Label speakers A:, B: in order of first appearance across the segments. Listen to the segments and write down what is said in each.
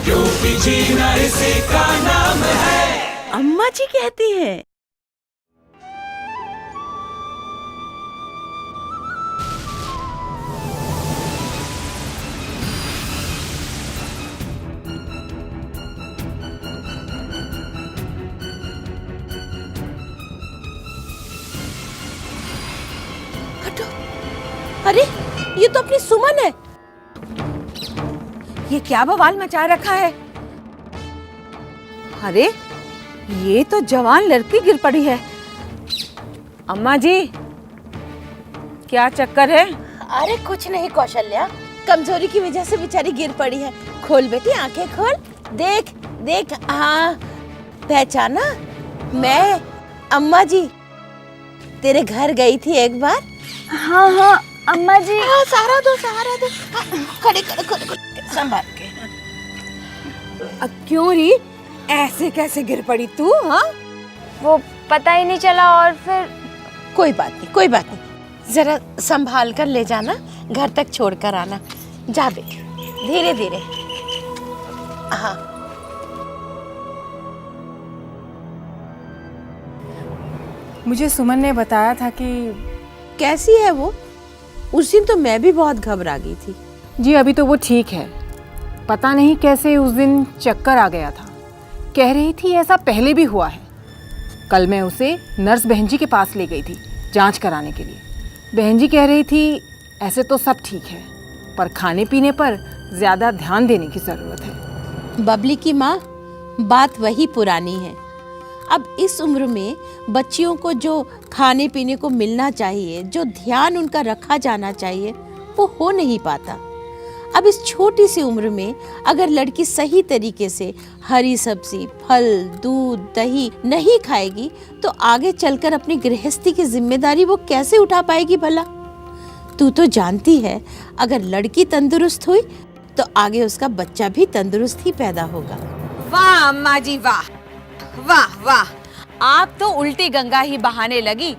A: UP जीना इसी का नाम है।
B: अम्मा जी कहती है। हटो। अरे ये तो अपनी सुमन है। ये क्या बवाल मचा रखा है? अरे ये तो जवान लड़की गिर पड़ी है। अम्मा जी क्या चक्कर है?
C: अरे कुछ नहीं कौशल्या, कमजोरी की वजह से बेचारी गिर पड़ी है। खोल बेटी आंखें खोल, देख देख। हाँ पहचाना? मैं अम्मा जी तेरे घर गई थी एक बार।
D: हाँ हाँ अम्मा जी।
C: हाँ सहारा दो सहारा दो। खड़े खड़े खड़े संभाल के।
B: क्यों री ऐसे कैसे गिर पड़ी तू? हाँ
D: वो पता ही नहीं चला और फिर।
C: कोई बात नहीं कोई बात नहीं, जरा संभाल कर ले जाना, घर तक छोड़ कर आना। जा बेटी धीरे धीरे। हाँ
E: मुझे सुमन ने बताया था कि।
C: कैसी है वो? उस दिन तो मैं भी बहुत घबरा गई थी।
E: जी अभी तो वो ठीक है, पता नहीं कैसे उस दिन चक्कर आ गया था। कह रही थी ऐसा पहले भी हुआ है। कल मैं उसे नर्स बहन जी के पास ले गई थी जांच कराने के लिए। बहन जी कह रही थी ऐसे तो सब ठीक है, पर खाने पीने पर ज़्यादा ध्यान देने की ज़रूरत है।
C: बबली की माँ, बात वही पुरानी है। अब इस उम्र में बच्चियों को जो खाने पीने को मिलना चाहिए, जो ध्यान उनका रखा जाना चाहिए, वो हो नहीं पाता। अब इस छोटी सी उम्र में अगर लड़की सही तरीके से हरी सब्जी, फल, दूध, दही नहीं खाएगी तो आगे चलकर अपनी गृहस्थी की जिम्मेदारी वो कैसे उठा पाएगी भला? तू तो जानती है अगर लड़की तंदुरुस्त हुई तो आगे उसका बच्चा भी तंदुरुस्त ही पैदा होगा।
B: वाह अम्मा जी वाह वाह वाह, आप तो उल्टी गंगा ही बहाने लगी।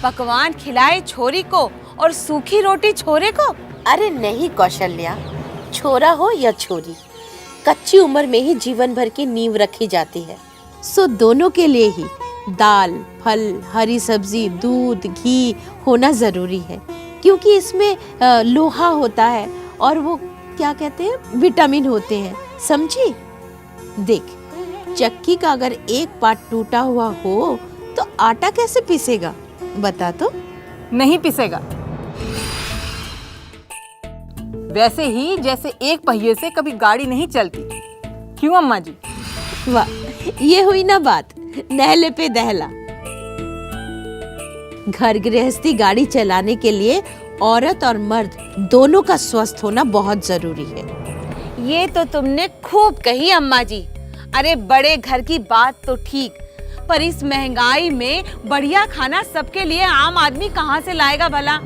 B: पकवान खिलाए छोरी को और सूखी रोटी छोरे को।
C: अरे नहीं कौशल्या, छोरा हो या छोरी, कच्ची उम्र में ही जीवन भर की नींव रखी जाती है। सो दोनों के लिए ही दाल, फल, हरी सब्जी, दूध, घी होना जरूरी है, क्योंकि इसमें लोहा होता है और वो क्या कहते हैं, विटामिन होते हैं। समझी? देख, चक्की का अगर एक पार्ट टूटा हुआ हो तो आटा कैसे पिसेगा बता तो?
E: नहीं पिसेगा। वैसे ही जैसे एक पहिए से कभी गाड़ी नहीं चलती। क्यों अम्मा जी?
C: वाह, ये हुई ना बात, नहले पे दहला। घर गृहस्थी गाड़ी चलाने के लिए औरत और मर्द दोनों का स्वस्थ होना बहुत जरूरी है।
B: ये तो तुमने खूब कही अम्मा जी। अरे बड़े घर की बात तो ठीक, पर इस महंगाई में बढ़िया खाना सबके लिए आम आदमी कहाँ से लाएगा भला?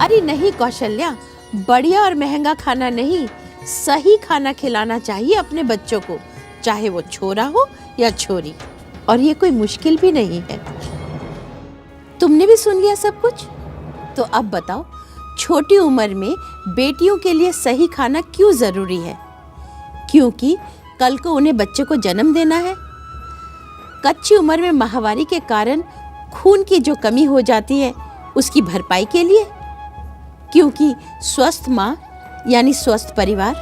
C: अरे नहीं कौशल्या, बढ़िया और महंगा खाना नहीं, सही खाना खिलाना चाहिए अपने बच्चों को, चाहे वो छोरा हो या छोरी। और ये कोई मुश्किल भी नहीं है। तुमने भी सुन लिया सब कुछ? तो अब बताओ, छोटी उम्र में बेटियों के लिए सही खाना क्यों जरूरी है? क्योंकि कल को उन्हें बच्चे को जन्म देना है। कच्ची उम्र में माहवारी के कारण खून की जो कमी हो जाती है उसकी भरपाई के लिए, क्योंकि स्वस्थ माँ यानी स्वस्थ परिवार।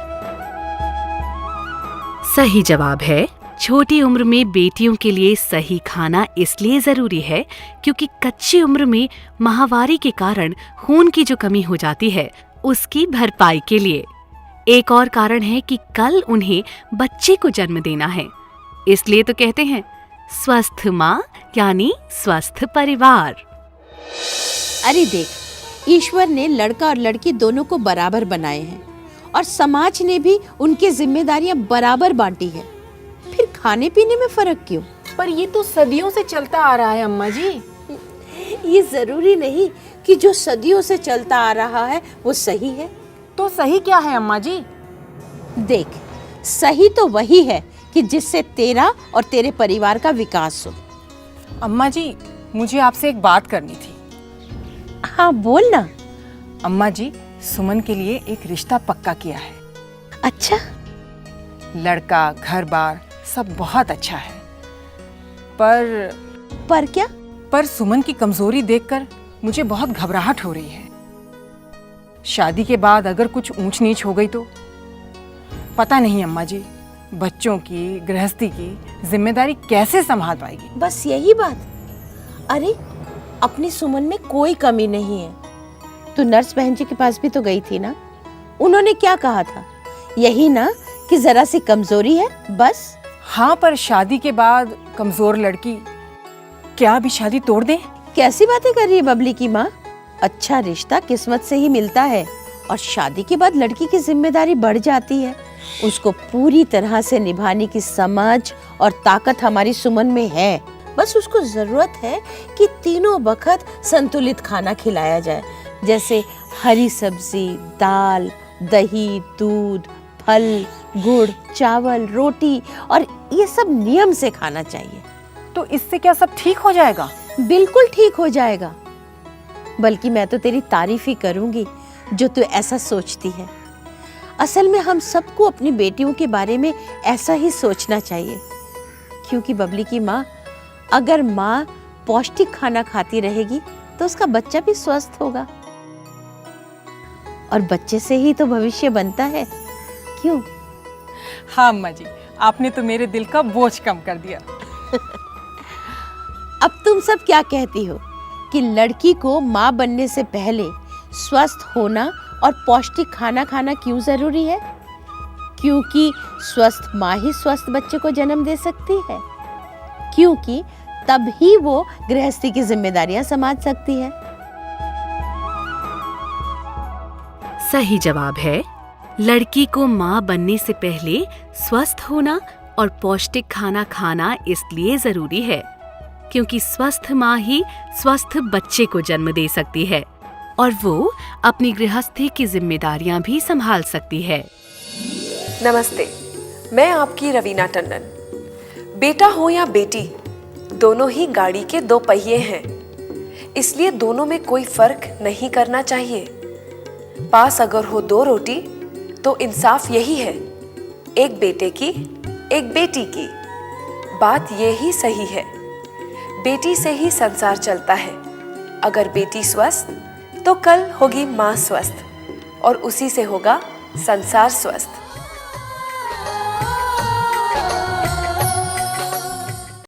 F: सही जवाब है, छोटी उम्र में बेटियों के लिए सही खाना इसलिए जरूरी है क्योंकि कच्ची उम्र में माहवारी के कारण खून की जो कमी हो जाती है उसकी भरपाई के लिए। एक और कारण है कि कल उन्हें बच्चे को जन्म देना है, इसलिए तो कहते हैं स्वस्थ माँ यानी स्वस्थ परिवार।
C: अरे देख, ईश्वर ने लड़का और लड़की दोनों को बराबर बनाए हैं और समाज ने भी उनकी जिम्मेदारियां बराबर बांटी है। फिर खाने पीने में फर्क क्यों?
E: पर ये तो सदियों से चलता आ रहा है अम्मा जी।
C: ये जरूरी नहीं कि जो सदियों से चलता आ रहा है वो सही है।
E: तो सही क्या है अम्मा जी?
C: देख, सही तो वही है कि जिससे तेरा और तेरे परिवार का विकास हो।
E: अम्मा जी, मुझे आपसे एक बात करनी थी।
C: हाँ बोल ना।
E: अम्मा जी, सुमन के लिए एक रिश्ता पक्का किया है।
C: अच्छा,
E: लड़का, घर बार सब बहुत अच्छा है।
C: पर क्या?
E: पर सुमन की कमजोरी देखकर मुझे बहुत घबराहट हो रही है। शादी के बाद अगर कुछ ऊंच नीच हो गई तो पता नहीं अम्मा जी, बच्चों की, गृहस्थी की जिम्मेदारी कैसे संभाल पाएगी।
C: बस यही बात? अरे अपनी सुमन में कोई कमी नहीं है। तू नर्स बहन जी के पास भी तो गई थी ना, उन्होंने क्या कहा था? यही ना कि जरा सी कमजोरी है बस।
E: हाँ, पर शादी के बाद कमजोर लड़की क्या अभी शादी तोड़ दे?
C: कैसी बातें कर रही है बबली की माँ? अच्छा रिश्ता किस्मत से ही मिलता है और शादी के बाद लड़की की जिम्मेदारी बढ़ जाती है। उसको पूरी तरह से निभाने की समझ और ताकत हमारी सुमन में है। बस उसको जरूरत है कि तीनों वक्त संतुलित खाना खिलाया जाए, जैसे हरी सब्जी, दाल, दही, दूध, फल, गुड़, चावल, रोटी, और ये सब नियम से खाना चाहिए।
E: तो इससे क्या सब ठीक हो जाएगा?
C: बिल्कुल ठीक हो जाएगा। बल्कि मैं तो तेरी तारीफ ही करूंगी जो तू ऐसा सोचती है। असल में हम सबको अपनी बेटियों के बारे में ऐसा ही सोचना चाहिए, क्योंकि बबली की माँ, अगर माँ पौष्टिक खाना खाती रहेगी तो उसका बच्चा भी स्वस्थ होगा, और बच्चे से ही तो भविष्य बनता है। क्यों?
E: हाँ अम्मा जी, आपने तो मेरे दिल का बोझ कम कर दिया।
C: अब तुम सब क्या कहती हो कि लड़की को माँ बनने से पहले स्वस्थ होना और पौष्टिक खाना खाना क्यों जरूरी है? क्योंकि स्वस्थ माँ ही स्वस्थ बच्चे को जन्म दे सकती है, क्योंकि तब ही वो गृहस्थी की जिम्मेदारियां संभाल सकती है।
F: सही जवाब है, लड़की को माँ बनने से पहले स्वस्थ होना और पौष्टिक खाना खाना इसलिए जरूरी है क्योंकि स्वस्थ माँ ही स्वस्थ बच्चे को जन्म दे सकती है और वो अपनी गृहस्थी की जिम्मेदारियां भी संभाल सकती है।
G: नमस्ते, मैं आपकी रवीना टंडन। बेटा हो या बेटी, दोनों ही गाड़ी के दो पहिए हैं, इसलिए दोनों में कोई फर्क नहीं करना चाहिए। पास अगर हो दो रोटी तो इंसाफ यही है, एक बेटे की एक बेटी की। बात ये ही सही है, बेटी से ही संसार चलता है। अगर बेटी स्वस्थ तो कल होगी माँ स्वस्थ और उसी से होगा संसार स्वस्थ।